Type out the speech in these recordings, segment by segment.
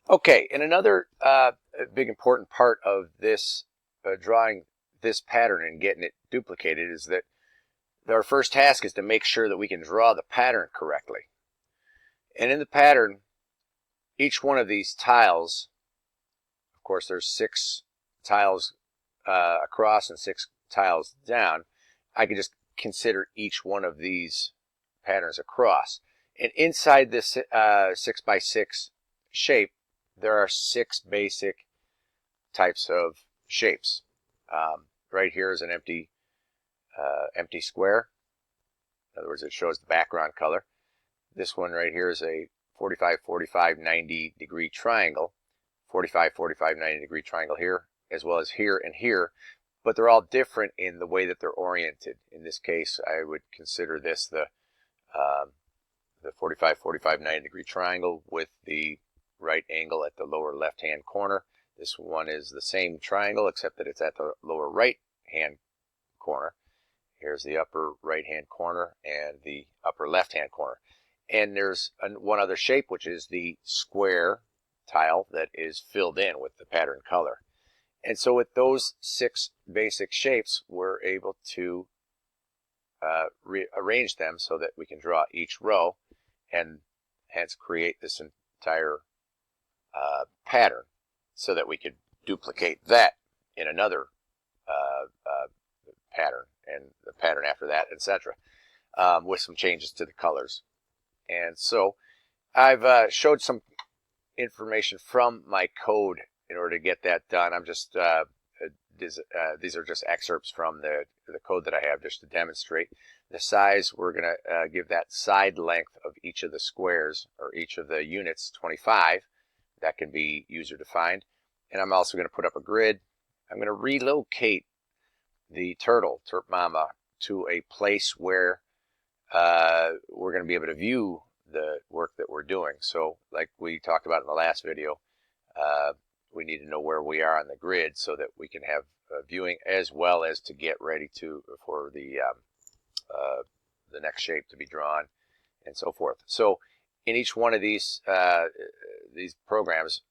Okay, and another big important part of this drawing this pattern and getting it duplicated is that our first task is to make sure that we can draw the pattern correctly. And in the pattern, each one of these tiles, of course there's 6 tiles across and 6 tiles down, I can just consider each one of these patterns across. And inside this 6 by 6 shape, there are 6 basic types of shapes. Right here is an empty square. In other words, it shows the background color. This one right here is a 45, 45, 90 degree triangle. 45, 45, 90 degree triangle here, as well as here and here. But they're all different in the way that they're oriented. In this case, I would consider this the 45, 45, 90 degree triangle with the right angle at the lower left hand corner. This one is the same triangle except that it's at the lower right hand corner. Here's the upper right hand corner and the upper left hand corner. And there's one other shape, which is the square tile that is filled in with the pattern color. And so with those 6 basic shapes, we're able to rearrange them so that we can draw each row and hence create this entire pattern so that we could duplicate that in another pattern and the pattern after that, etc., with some changes to the colors. And so I've showed some information from my code in order to get that done. I'm just these are just excerpts from the code that I have just to demonstrate the size. We're going to give that side length of each of the squares or each of the units 25. That can be user defined. And I'm also going to put up a grid. I'm going to relocate the turtle, Terp Mama, to a place where we're going to be able to view the work that we're doing. So like we talked about in the last video, we need to know where we are on the grid so that we can have viewing as well as to get ready for the next shape to be drawn and so forth. So in each one of these programs,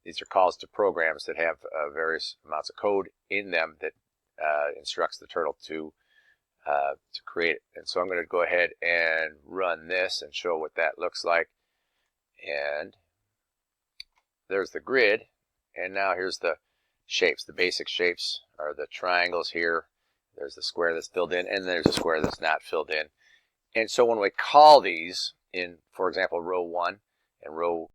these are calls to programs that have various amounts of code in them that instructs the turtle to create it. And so I'm going to go ahead and run this and show what that looks like. And there's the grid. And now here's the shapes. The basic shapes are the triangles here. There's the square that's filled in, and there's a square that's not filled in. And so when we call these in, for example, row 1 and row